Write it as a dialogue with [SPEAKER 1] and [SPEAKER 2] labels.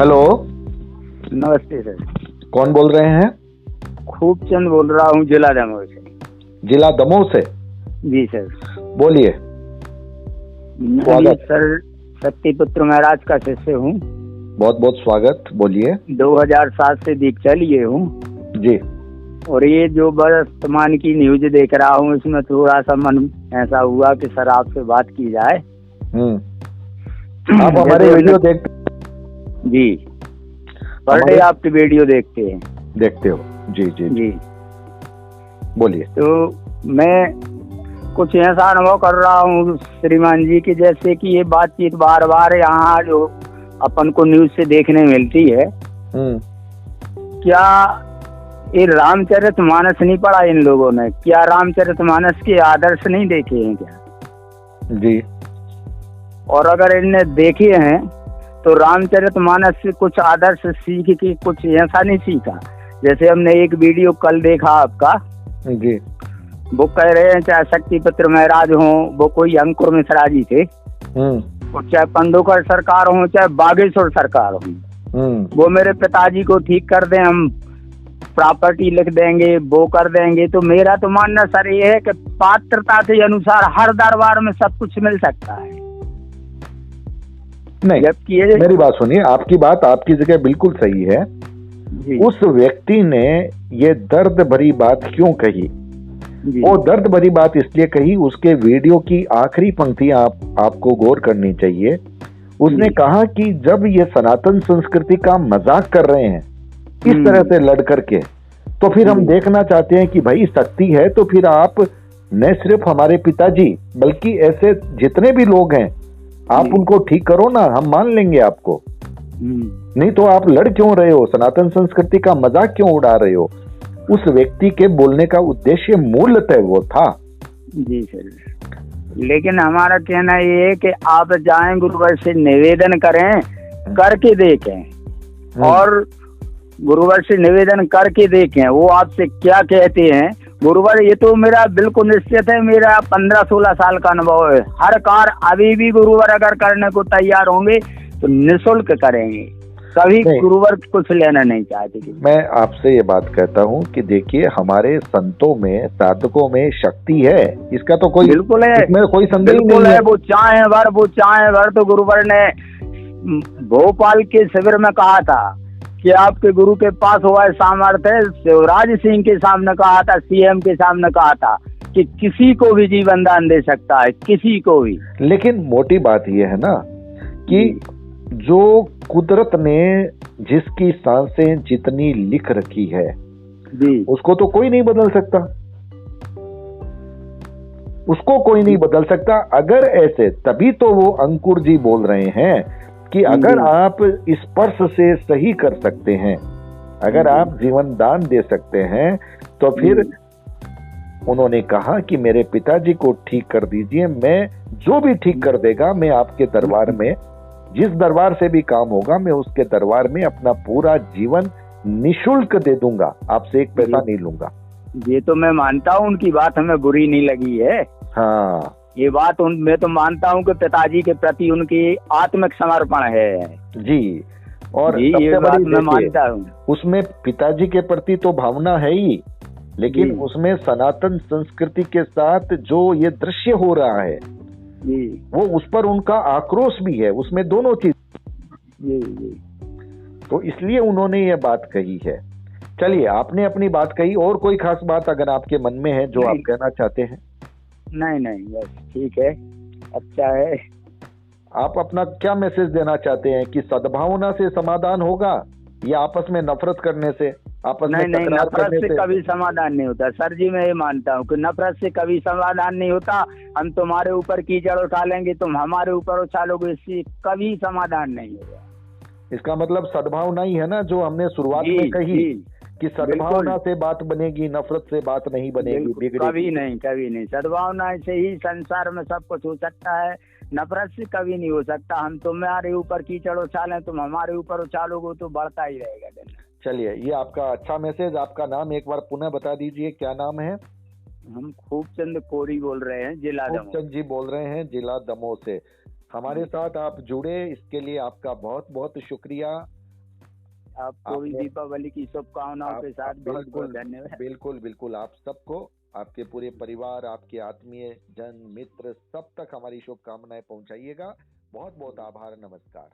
[SPEAKER 1] Hello,
[SPEAKER 2] नमस्ते sir.
[SPEAKER 1] कौन बोल रहे हैं?
[SPEAKER 2] खूबचंद बोल रहा हूँ, जिला दमोह से।
[SPEAKER 1] जिला दमोह से?
[SPEAKER 2] जी सर।
[SPEAKER 1] बोलिए।
[SPEAKER 2] मैं सर शक्तिपुत्र महाराज का शिष्य हूँ।
[SPEAKER 1] बहुत बहुत स्वागत, बोलिए।
[SPEAKER 2] 2007 से दीक्षा लिए हूँ
[SPEAKER 1] जी।
[SPEAKER 2] और ये जो वर्तमान की न्यूज देख रहा हूँ, इसमें थोड़ा सा मन ऐसा हुआ कि सर आपसे बात की जाए।
[SPEAKER 1] आप हमारे वीडियो देखते?
[SPEAKER 2] जी, पर डे आपकी वीडियो देखते हो?
[SPEAKER 1] जी जी
[SPEAKER 2] जी।
[SPEAKER 1] बोलिए।
[SPEAKER 2] तो मैं कुछ ऐसा अनुभव कर रहा हूँ श्रीमान जी की, जैसे कि ये बातचीत बार बार यहाँ जो अपन को न्यूज से देखने मिलती है, क्या ये रामचरितमानस नहीं पढ़ा इन लोगों ने? क्या रामचरितमानस के आदर्श नहीं देखे हैं क्या?
[SPEAKER 1] जी।
[SPEAKER 2] और अगर इनने देखे हैं तो रामचरितमानस से कुछ आदर्श सीख के कुछ ऐसा नहीं सीखा। जैसे हमने एक वीडियो कल देखा आपका
[SPEAKER 1] जी,
[SPEAKER 2] वो कह रहे हैं चाहे शक्तिपुत्र महाराज हो, वो कोई अंकुर मिश्रा जी थे, और चाहे पंडोकर सरकार हो, चाहे बागेश्वर सरकार हो, वो मेरे पिताजी को ठीक कर दें, हम प्रॉपर्टी लिख देंगे, वो कर देंगे। तो मेरा तो मानना सर ये है कि पात्रता के अनुसार हर दरबार में सब कुछ मिल सकता है।
[SPEAKER 1] नहीं,
[SPEAKER 2] जबकि
[SPEAKER 1] मेरी बात सुनिए, आपकी बात आपकी जगह बिल्कुल सही है। उस व्यक्ति ने ये दर्द भरी बात क्यों कही? वो दर्द भरी बात इसलिए कही, उसके वीडियो की आखिरी पंक्ति आपको गौर करनी चाहिए। उसने कहा कि जब ये सनातन संस्कृति का मजाक कर रहे हैं इस तरह से लड़ करके, तो फिर हम देखना चाहते हैं कि भाई शक्ति है तो फिर आप न सिर्फ हमारे पिताजी बल्कि ऐसे जितने भी लोग हैं आप उनको ठीक करो ना, हम मान लेंगे आपको। नहीं तो आप लड़ क्यों रहे हो? सनातन संस्कृति का मजाक क्यों उड़ा रहे हो? उस व्यक्ति के बोलने का उद्देश्य मूलतः वो था। जी
[SPEAKER 2] सर, लेकिन हमारा कहना ये है कि आप जाएं गुरुवर से निवेदन करें, करके देखें, और गुरुवर से निवेदन करके देखें वो आपसे क्या कहते हैं। गुरुवर, ये तो मेरा बिल्कुल निश्चित है, मेरा 15-16 साल का अनुभव है। हर कार्य अभी भी गुरुवर अगर करने को तैयार होंगे तो निःशुल्क करेंगे, कभी गुरुवर कुछ लेना नहीं चाहते।
[SPEAKER 1] मैं आपसे ये बात कहता हूँ कि देखिए, हमारे संतों में साधकों में शक्ति है, इसका तो कोई
[SPEAKER 2] बिल्कुल है,
[SPEAKER 1] इसमें कोई संदेह
[SPEAKER 2] नहीं है। वो चाहे भर तो गुरुवर ने भोपाल के शिविर में कहा था कि आपके गुरु के पास हुआ सामर्थ्य। शिवराज सिंह के सामने कहा था, सीएम के सामने कहा था कि किसी को भी जीवन दान दे सकता है, किसी को भी।
[SPEAKER 1] लेकिन मोटी बात यह है ना कि जो कुदरत ने जिसकी सांसें जितनी लिख रखी है जी, उसको तो कोई नहीं बदल सकता, उसको कोई नहीं बदल सकता। अगर ऐसे, तभी तो वो अंकुर जी बोल रहे हैं कि अगर आप स्पर्श से सही कर सकते हैं, अगर आप जीवन दान दे सकते हैं, तो फिर उन्होंने कहा कि मेरे पिताजी को ठीक कर दीजिए, मैं जो भी ठीक कर देगा, मैं आपके दरबार में, जिस दरबार से भी काम होगा, मैं उसके दरबार में अपना पूरा जीवन निःशुल्क दे दूंगा, आपसे एक पैसा नहीं लूंगा।
[SPEAKER 2] ये तो मैं मानता हूँ, उनकी बात हमें बुरी नहीं लगी है।
[SPEAKER 1] हाँ,
[SPEAKER 2] ये बात मैं तो मानता हूँ कि पिताजी के प्रति उनकी आत्मिक समर्पण है जी।
[SPEAKER 1] और
[SPEAKER 2] जी, ये बात मैं मानता हूँ।
[SPEAKER 1] उसमें पिताजी के प्रति तो भावना है ही, लेकिन उसमें सनातन संस्कृति के साथ जो ये दृश्य हो रहा है जी, वो उस पर उनका आक्रोश भी है, उसमें दोनों चीज जी। तो इसलिए उन्होंने ये बात कही है। चलिए, आपने अपनी बात कही, और कोई खास बात अगर आपके मन में है जो आप कहना चाहते हैं?
[SPEAKER 2] नहीं, बस ठीक है, अच्छा है।
[SPEAKER 1] आप अपना क्या मैसेज देना चाहते हैं कि सद्भावना से समाधान होगा या आपस में नफरत करने से?
[SPEAKER 2] नहीं, नफरत से कभी समाधान नहीं होता सर जी। मैं ये मानता हूँ कि नफरत से कभी समाधान नहीं होता। हम तुम्हारे ऊपर कीचड़ उठा लेंगे, तुम हमारे ऊपर उछालोगे, इससे कभी समाधान नहीं होगा।
[SPEAKER 1] इसका मतलब सद्भावना ही है ना, जो हमने शुरुआत में कही कि सद्भावना से बात बनेगी, नफरत से बात नहीं बनेगी।
[SPEAKER 2] कभी नहीं। सद्भावना से ही संसार में सब कुछ हो सकता है, नफरत से कभी नहीं हो सकता। हम तुम्हारे ऊपर कीचड़ उछालें, तुम हमारे ऊपर उछालोगे तो बढ़ता ही रहेगा दिन।
[SPEAKER 1] चलिए, ये आपका अच्छा मैसेज। आपका नाम एक बार पुनः बता दीजिए, क्या नाम है?
[SPEAKER 2] हम खूबचंद कोरी बोल रहे हैं, जिला दमोह।
[SPEAKER 1] खूबचंद जी बोल रहे हैं, जिला दमोह से। हमारे साथ आप जुड़े, इसके लिए आपका बहुत बहुत शुक्रिया।
[SPEAKER 2] आपको भी दीपावली की शुभकामनाओं के साथ बहुत बहुत धन्यवाद।
[SPEAKER 1] बिल्कुल बिल्कुल, आप सबको, आपके पूरे परिवार, आपके आत्मीय जन मित्र सब तक हमारी शुभकामनाएं पहुंचाइएगा। बहुत बहुत आभार, नमस्कार।